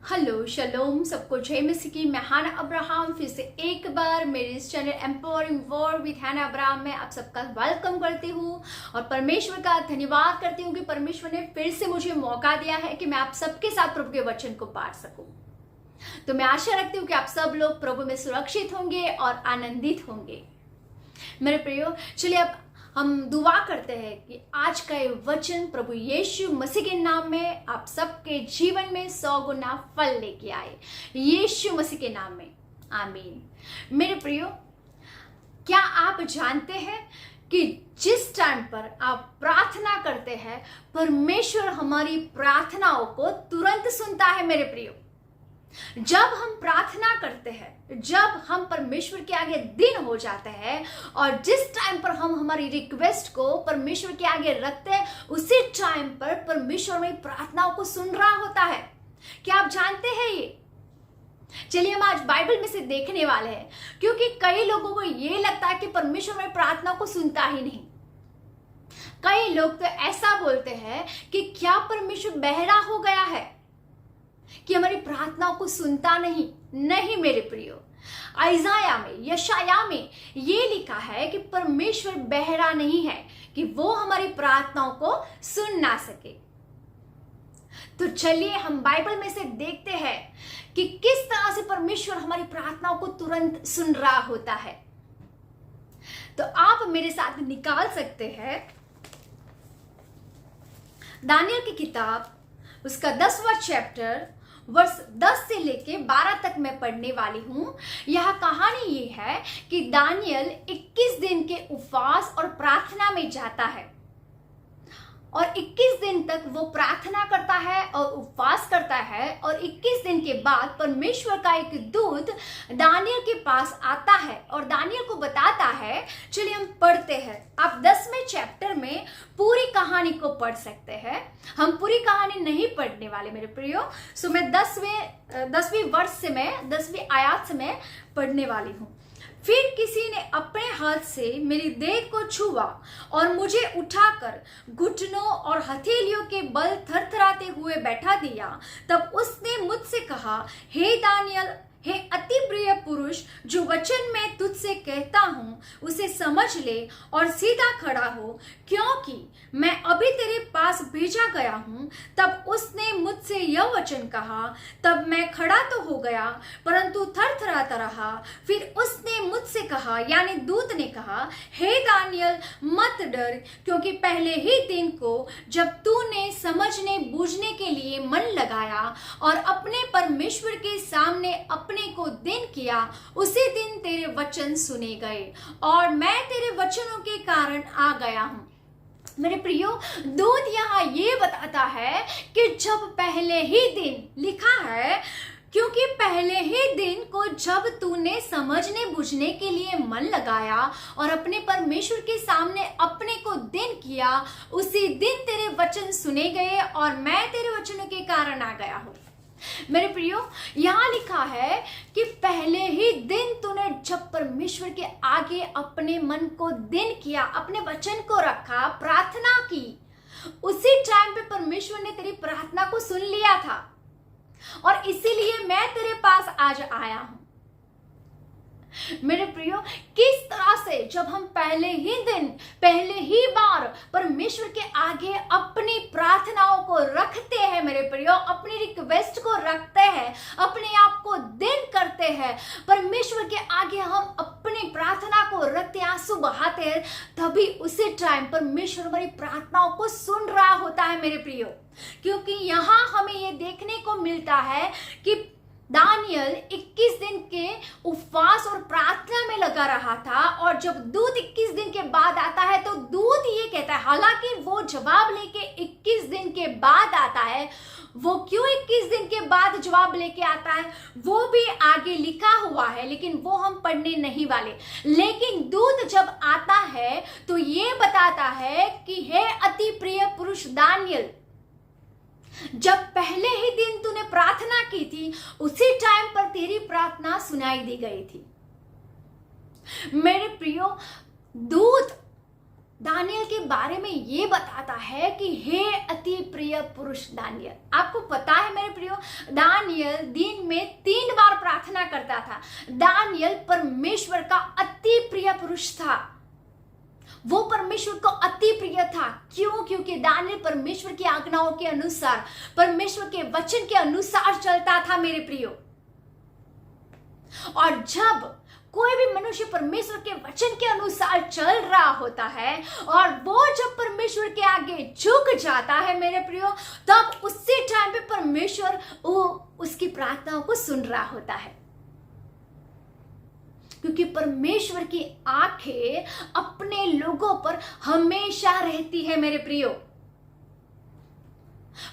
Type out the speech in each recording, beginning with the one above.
Hello शलोम सबको जय मसीह की। मैं हाना अब्राहम फिर से एक बार मेरे इस channel empowering word with Hannah Abraham में आप सबका वेलकम करती हूँ और परमेश्वर का धन्यवाद करती हूँ कि परमेश्वर ने फिर से मुझे मौका दिया है कि मैं आप सबके साथ प्रभु के वचन को बांट सकूं। तो मैं आशा रखती हूँ कि आप सब लोग प्रभु में सुरक्षित होंगे और आनंदित होंगे। मेरे प्रियो, चलिए अब हम दुआ करते हैं कि आज का ये वचन प्रभु यीशु मसीह के नाम में आप सबके जीवन में 100 गुना फल लेके आए, यीशु मसीह के नाम में, आमीन। मेरे प्रियो, क्या आप जानते हैं कि जिस टाइम पर आप प्रार्थना करते हैं परमेश्वर हमारी प्रार्थनाओं को तुरंत सुनता है। मेरे प्रियो, जब हम प्रार्थना करते हैं, जब हम परमेश्वर के आगे दिन हो जाते हैं और जिस टाइम पर हम हमारी रिक्वेस्ट को परमेश्वर के आगे रखते हैं उसी टाइम पर परमेश्वर में प्रार्थनाओं को सुन रहा होता है। क्या आप जानते हैं ये? चलिए हम आज बाइबल में से देखने वाले हैं, क्योंकि कई लोगों को ये लगता है कि परमेश्वर में प्रार्थना को सुनता ही नहीं। कई लोग तो ऐसा बोलते हैं कि क्या परमेश्वर बहरा हो गया है कि हमारी प्रार्थनाओं को सुनता नहीं। नहीं मेरे प्रियो, आइजाया में, यशाया में ये लिखा है कि परमेश्वर बहरा नहीं है कि वो हमारी प्रार्थनाओं को सुन ना सके। तो चलिए हम बाइबल में से देखते हैं कि किस तरह से परमेश्वर हमारी प्रार्थनाओं को तुरंत सुन रहा होता है। तो आप मेरे साथ निकाल सकते हैं दानियल की किताब, उसका 10वां चैप्टर, वर्ष 10 से लेके 12 तक मैं पढ़ने वाली हूं। यह कहानी ये है कि दानियल 21 दिन के उपवास और प्रार्थना में जाता है और 21 दिन तक वो प्रार्थना करता है और उपवास करता है और 21 दिन के बाद परमेश्वर का एक दूत दानियल के पास आता है और दानियल को बताता है। चलिए हम पढ़ते हैं। आप 10वें चैप्टर में पूरी कहानी को पढ़ सकते हैं। हम पूरी कहानी नहीं पढ़ने वाले मेरे प्रियो। सो मैं 10वीं वर्ष से मैं 10वीं आयत से मैं पढ़ने वाली हूँ। फिर किसी ने अपने हाथ से मेरी देह को छुआ और मुझे उठाकर घुटनों और हथेलियों के बल थरथराते हुए बैठा दिया। तब उसने मुझसे कहा, हे दानियल, हे अति प्रिय पुरुष, जो वचन मैं तुझसे कहता हूँ उसे समझ ले और सीधा खड़ा हो, क्योंकि मैं अभी तेरे पास भेजा गया हूँ। तब उसने मुझसे यह वचन कहा। तब मैं खड़ा तो हो गया परंतु थरथराता रहा। फिर उसने मुझसे कहा, यानी दूत ने कहा, हे दानियल, मत डर, क्योंकि पहले ही दिन को जब तूने समझने बूझने के लिए मन लगाया और अपने परमेश्वर के सामने अपने को दिन किया, उसी दिन तेरे वचन सुने गए और मैं तेरे वचनों के कारण आ गया हूं। मेरे प्रियो, दूत यहाँ ये बताता है कि जब पहले ही दिन लिखा है, क्योंकि पहले ही दिन को जब तूने समझने बुझने के लिए मन लगाया और अपने परमेश्वर के सामने अपने को दिन किया, उसी दिन तेरे वचन सुने गए और मैं तेरे वचनों के कारण आ गया हूं। मेरे प्रियो, यहाँ लिखा है कि पहले ही दिन तूने जब परमेश्वर के आगे अपने मन को दिन किया, अपने वचन को रखा, प्रार्थना की, उसी टाइम पे परमेश्वर ने तेरी प्रार्थना को सुन लिया था और इसीलिए मैं तेरे पास आज आया हूं। मेरे प्रियो, किस तरह से जब हम पहले ही दिन, पहले ही बार परमेश्वर के आगे अपनी प्रार्थनाओं को रखते हैं, मेरे प्रियो, अपनी रिक्वेस्ट को रखते हैं, अपने आप को दिन करते हैं, परमेश्वर के आगे हम अपनी प्रार्थना को रखते, आंसू बहाते हैं, तभी उसी टाइम परमेश्वर हमारी प्रार्थनाओं को सुन रहा होता है मेरे प्रियो। क्योंकि यहाँ हमें ये देखने को मिलता है कि दानियल 21 दिन के उपवास और प्रार्थना में लगा रहा था और जब दूत 21 दिन के बाद आता है तो दूत ये कहता है, हालांकि वो जवाब लेके 21 दिन के बाद आता है, वो क्यों 21 दिन के बाद जवाब लेके आता है वो भी आगे लिखा हुआ है, लेकिन वो हम पढ़ने नहीं वाले। लेकिन दूत जब आता है तो ये बताता है कि हे अति प्रिय पुरुष दानियल, जब पहले ही दिन तूने प्रार्थना की थी उसी टाइम पर तेरी प्रार्थना सुनाई दी गई थी। मेरे प्रियो, दूत दानियल के बारे में ये बताता है कि हे अति प्रिय पुरुष दानियल। आपको पता है मेरे प्रियो, दानियल दिन में 3 बार प्रार्थना करता था। दानियल परमेश्वर का अति प्रिय पुरुष था। वो परमेश्वर को अति प्रिय था। क्यों? क्योंकि दानियल परमेश्वर की आज्ञाओं के अनुसार, परमेश्वर के वचन के अनुसार चलता था मेरे प्रियो। और जब कोई भी मनुष्य परमेश्वर के वचन के अनुसार चल रहा होता है और वो जब परमेश्वर के आगे झुक जाता है मेरे प्रियो, तब उसी टाइम पे परमेश्वर उसकी प्रार्थनाओं को सुन रहा होता है। क्योंकि परमेश्वर की आंखें अपने लोगों पर हमेशा रहती है मेरे प्रियो।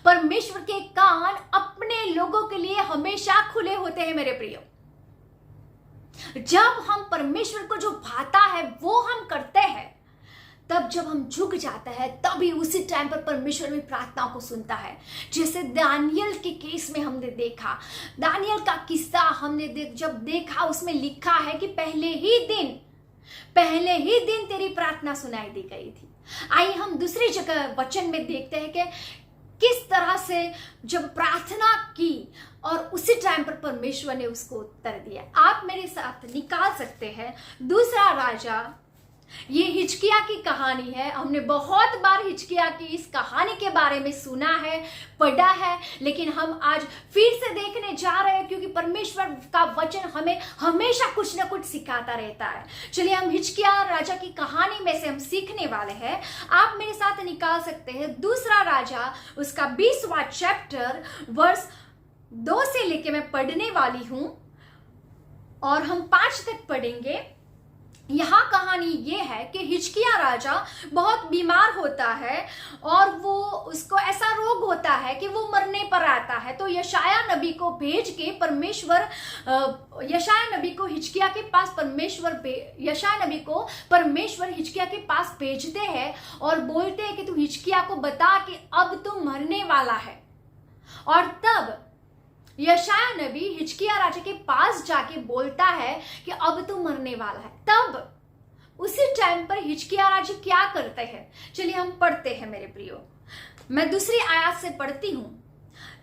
परमेश्वर के कान अपने लोगों के लिए हमेशा खुले होते हैं मेरे प्रियो। जब हम परमेश्वर को जो भाता है वो हम करते हैं, तब जब हम झुक जाते हैं तभी उसी टाइम पर परमेश्वर भी प्रार्थनाओं को सुनता है। जैसे दानियल के केस में हमने देखा, दानियल का किस्सा हमने जब देखा, उसमें लिखा है कि पहले ही दिन तेरी प्रार्थना सुनाई दी गई थी। आइए हम दूसरी जगह वचन में देखते हैं कि किस तरह से जब प्रार्थना की और उसी टाइम पर परमेश्वर ने उसको उत्तर दिया। आप मेरे साथ निकाल सकते हैं दूसरा राजा। ये हिजकिया की कहानी है। हमने बहुत बार हिजकिया की इस कहानी के बारे में सुना है, पढ़ा है, लेकिन हम आज फिर से देखने जा रहे हैं क्योंकि परमेश्वर का वचन हमें हमेशा कुछ ना कुछ सिखाता रहता है। चलिए हम हिजकिया राजा की कहानी में से हम सीखने वाले हैं। आप मेरे साथ निकाल सकते हैं दूसरा राजा, उसका 20वां चैप्टर, वर्ष 2 से लेके मैं पढ़ने वाली हूं और हम 5 तक पढ़ेंगे। यहाँ कहानी ये है कि हिजकिया राजा बहुत बीमार होता है और वो उसको ऐसा रोग होता है कि वो मरने पर आता है। तो यशाया नबी को भेज के यशाया नबी को हिजकिया के पास परमेश्वर हिजकिया के पास भेजते हैं और बोलते हैं कि तू हिजकिया को बता कि अब तू मरने वाला है। और तब यशाया नबी हिजकिया राजा के पास जाके बोलता है कि अब तू मरने वाला है। तब उसी टाइम पर हिजकिया राजा क्या करते हैं, चलिए हम पढ़ते हैं मेरे प्रियो। मैं दूसरी आयत से पढ़ती हूं।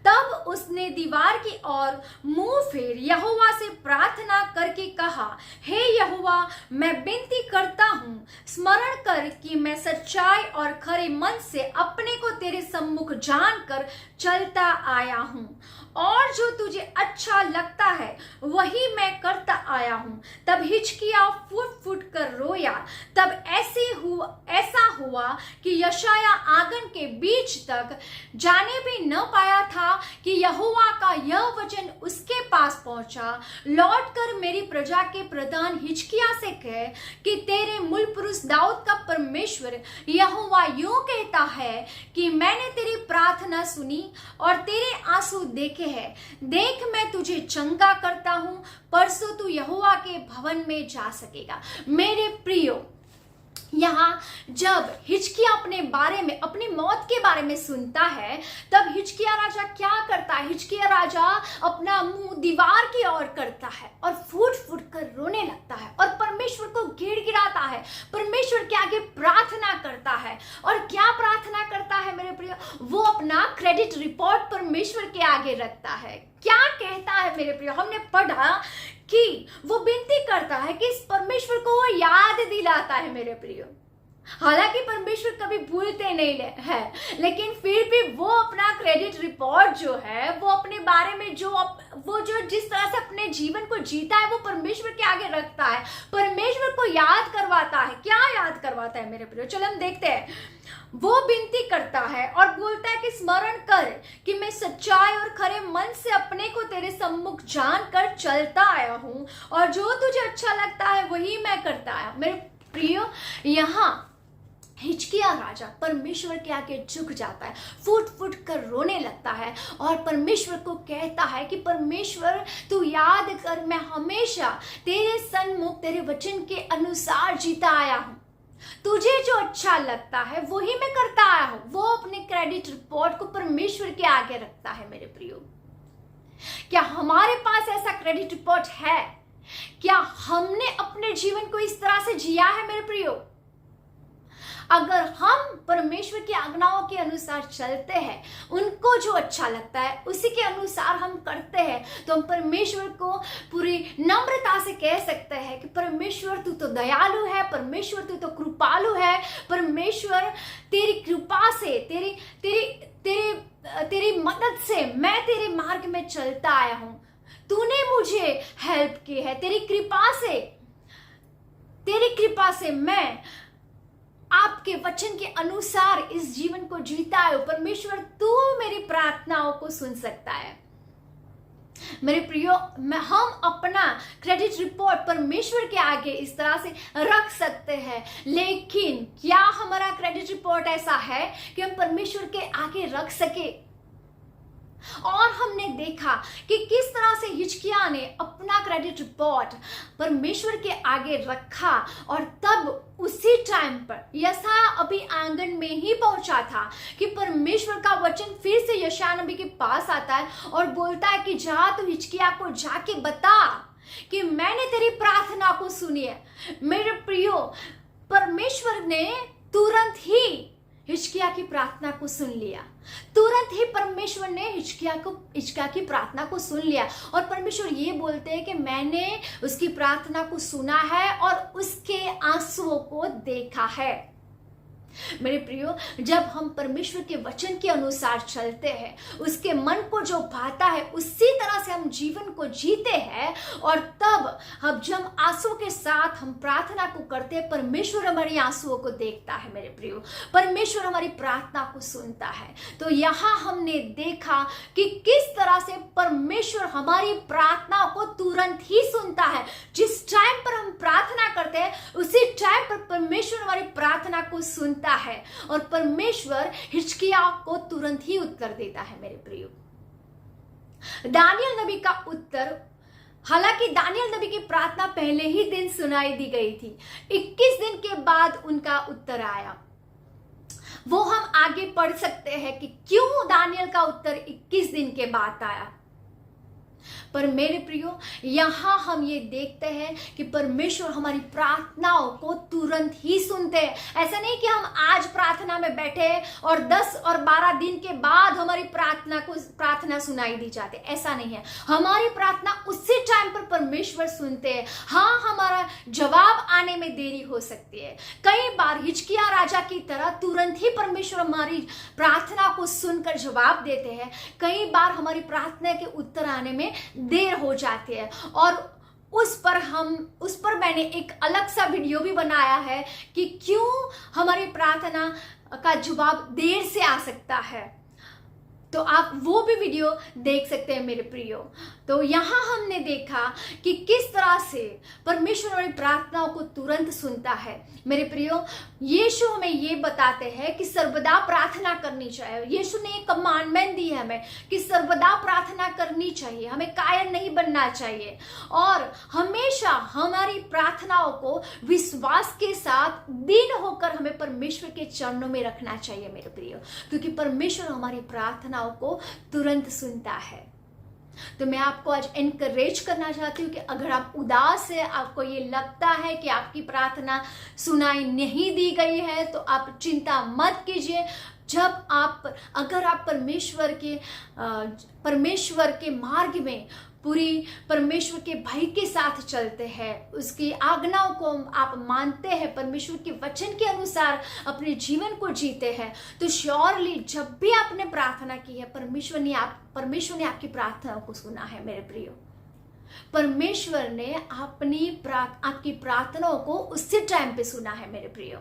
तब उसने दीवार की ओर मुंह फेर यहोवा से प्रार्थना करके कहा, हे यहोवा, मैं विनती करता हूँ, स्मरण कर कि मैं सच्चाई और खरे मन से अपने को तेरे सम्मुख जानकर चलता आया हूँ और जो तुझे अच्छा लगता है वही मैं करता आया हूँ। तब हिजकिया फूट फूट कर रोया। तब ऐसा हुआ कि यशाया आंगन के बीच तक जाने भी न पाया था कि यहोवा का यह वचन उसके पास पहुंचा, लौट कर मेरी प्रजा के प्रधान हिजकिया से कह कि तेरे मूल पुरुष दाऊद का परमेश्वर यहोवा यूं कहता है कि मैंने तेरी प्रार्थना सुनी और तेरे आंसू देखे हैं। देख मैं तुझे चंगा करता हूं, परसों तू यहोवा के भवन में जा सकेगा। मेरे प्रियो, यहाँ जब हिजकिया अपने बारे में, अपनी मौत के बारे में सुनता है, तब हिजकिया राजा क्या करता है? हिजकिया राजा अपना मुंह दीवार की ओर करता है और फूट फूट कर रोने लगता है और परमेश्वर को गिड़गिड़ाता है, परमेश्वर के आगे प्रार्थना करता है। और क्या प्रार्थना करता है मेरे प्रिय? वो अपना क्रेडिट रिपोर्ट परमेश्वर के आगे रखता है। क्या कहता है मेरे प्रिय? हमने पढ़ा कि वो विनती करता है कि इस परमेश्वर को वो याद दिलाता है मेरे प्रियो। हालांकि परमेश्वर कभी भूलते नहीं है, लेकिन फिर भी वो अपना क्रेडिट रिपोर्ट जो है, वो अपने बारे में वो जिस तरह से अपने जीवन को जीता है वो परमेश्वर के आगे रखता है, परमेश्वर को याद करवाता है। क्या याद करवाता है मेरे प्रियो? चलो हम देखते हैं। वो विनती करता है और बोलता है कि स्मरण कर कि मैं सच्चाई और खरे मन से अपने को तेरे सम्मुख जानकर चलता आया हूं और जो तुझे अच्छा लगता है वही मैं करता आया। मेरे प्रियो, यहाँ हिजकिया राजा परमेश्वर के आगे झुक जाता है, फूट फूट कर रोने लगता है और परमेश्वर को कहता है कि परमेश्वर तू याद कर, मैं हमेशा तेरे सन्मुख तेरे वचन के अनुसार जीता आया हूं, तुझे जो अच्छा लगता है वही मैं करता आया हूं। वो अपने क्रेडिट रिपोर्ट को परमेश्वर के आगे रखता है मेरे प्रियो। क्या हमारे पास ऐसा क्रेडिट रिपोर्ट है? क्या हमने अपने जीवन को इस तरह से जिया है मेरे प्रियो? अगर हम परमेश्वर की आज्ञाओं के अनुसार चलते हैं, उनको जो अच्छा लगता है उसी के अनुसार हम करते हैं, तो हम परमेश्वर को पूरी नम्रता से कह सकते हैं कि परमेश्वर तू तो दयालु है, परमेश्वर तू तो कृपालु है, परमेश्वर तेरी कृपा से, तेरी मदद से मैं तेरे मार्ग में चलता आया हूं। तूने मुझे हेल्प की है, तेरी कृपा से मैं आपके वचन के अनुसार इस जीवन को जीता है। परमेश्वर तू मेरी प्रार्थनाओं को सुन सकता है। मेरे प्रियो, हम अपना क्रेडिट रिपोर्ट परमेश्वर के आगे इस तरह से रख सकते हैं, लेकिन क्या हमारा क्रेडिट रिपोर्ट ऐसा है कि हम परमेश्वर के आगे रख सके? और हमने देखा कि किस तरह से हिजकिय्याह ने अपना क्रेडिट रिपोर्ट परमेश्वर के आगे रखा, और तब उसी टाइम पर यशायाह अभी आंगन में ही पहुंचा था कि परमेश्वर का वचन फिर से यशायाह नबी के पास आता है और बोलता है कि जा तू हिजकिय्याह को जाके बता कि मैंने तेरी प्रार्थना को सुनी है। मेरे प्रियो, परमेश्वर ने तुरंत ही हिजकिय्याह की प्रार्थना को सुन लिया। तुरंत ही परमेश्वर ने हिजकिय्याह की प्रार्थना को सुन लिया, और परमेश्वर ये बोलते हैं कि मैंने उसकी प्रार्थना को सुना है और उसके आंसुओं को देखा है। मेरे प्रियो, जब हम परमेश्वर के वचन के अनुसार चलते हैं, उसके मन को जो भाता है उसी तरह से हम जीवन को जीते हैं, और तब हम जब आंसू के साथ हम प्रार्थना को करते हैं, परमेश्वर हमारी आंसुओं को देखता है। मेरे प्रियो, परमेश्वर हमारी प्रार्थना को सुनता है। तो यहाँ हमने देखा कि किस तरह से परमेश्वर हमारी प्रार्थना को तुरंत ही सुनता है। जिस टाइम पर हम प्रार्थना करते हैं उसी टाइम पर परमेश्वर हमारी प्रार्थना को सुनता है, और परमेश्वर हिजकिय्याह को तुरंत ही उत्तर देता है। मेरे प्रियो, दानियल नबी का उत्तर, हालांकि दानियल नबी की प्रार्थना पहले ही दिन सुनाई दी गई थी, 21 दिन के बाद उनका उत्तर आया। वो हम आगे पढ़ सकते हैं कि क्यों दानियल का उत्तर 21 दिन के बाद आया। पर मेरे प्रियो, यहां हम ये देखते हैं कि परमेश्वर हमारी प्रार्थनाओं को तुरंत ही सुनते हैं। ऐसा नहीं कि हम आज प्रार्थना में बैठे और 10 और 12 दिन के बाद हमारी प्रार्थना सुनाई दी जाती, ऐसा नहीं है। हमारी प्रार्थना उसी टाइम पर परमेश्वर सुनते हैं। हाँ, हमारा जवाब आने में देरी हो सकती है। कई बार हिजकिय्याह राजा की तरह तुरंत ही परमेश्वर हमारी प्रार्थना को सुनकर जवाब देते हैं। कई बार हमारी प्रार्थना के उत्तर आने में देर हो जाती है, और उस पर मैंने एक अलग सा वीडियो भी बनाया है कि क्यों हमारी प्रार्थना का जवाब देर से आ सकता है। तो आप वो भी वीडियो देख सकते हैं मेरे प्रियो। तो यहाँ हमने देखा कि किस तरह से परमेश्वर हमारी प्रार्थनाओं को तुरंत सुनता है। मेरे प्रियो, यीशु हमें ये बताते हैं कि सर्वदा प्रार्थना करनी चाहिए। यीशु ने एक कमांडमेंट दी है हमें कि सर्वदा प्रार्थना करनी चाहिए, हमें कायर नहीं बनना चाहिए, और हमेशा हमारी प्रार्थनाओं को विश्वास के साथ दीन होकर हमें परमेश्वर के चरणों में रखना चाहिए मेरे प्रियो, क्योंकि परमेश्वर हमारी प्रार्थनाओं को तुरंत सुनता है। तो मैं आपको आज एनकरेज करना चाहती हूँ कि अगर आप उदास है, आपको ये लगता है कि आपकी प्रार्थना सुनाई नहीं दी गई है, तो आप चिंता मत कीजिए। अगर आप परमेश्वर के मार्ग में पूरी परमेश्वर के भय के साथ चलते हैं, उसकी आज्ञाओं को आप मानते हैं, परमेश्वर के वचन के अनुसार अपने जीवन को जीते हैं, तो श्योरली जब भी आपने प्रार्थना की है, परमेश्वर ने आपकी प्रार्थनाओं को सुना है। मेरे प्रियो, परमेश्वर ने आपकी प्रार्थनाओं को उसी टाइम पे सुना है मेरे प्रियो।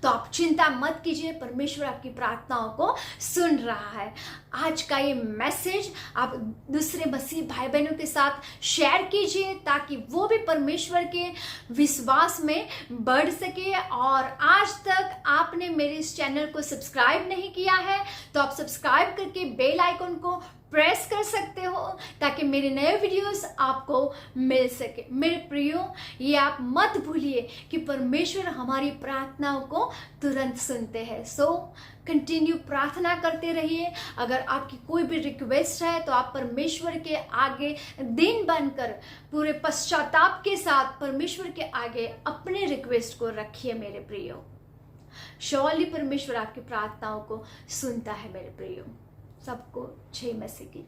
तो आप चिंता मत कीजिए, परमेश्वर आपकी प्रार्थनाओं को सुन रहा है। आज का ये मैसेज आप दूसरे मसीह भाई बहनों के साथ शेयर कीजिए, ताकि वो भी परमेश्वर के विश्वास में बढ़ सके। और आज तक आपने मेरे इस चैनल को सब्सक्राइब नहीं किया है, तो आप सब्सक्राइब करके बेल आइकन को प्रेस कर सकते हो, ताकि मेरे नए वीडियोस आपको मिल सके। मेरे प्रियो, ये आप मत भूलिए कि परमेश्वर हमारी प्रार्थनाओं को तुरंत सुनते हैं। सो कंटिन्यू प्रार्थना करते रहिए। अगर आपकी कोई भी रिक्वेस्ट है तो आप परमेश्वर के आगे दिन बनकर पूरे पश्चाताप के साथ परमेश्वर के आगे अपने रिक्वेस्ट को रखिए मेरे प्रियो। श्योरली परमेश्वर आपकी प्रार्थनाओं को सुनता है मेरे प्रियो। सबको जय मसीह की।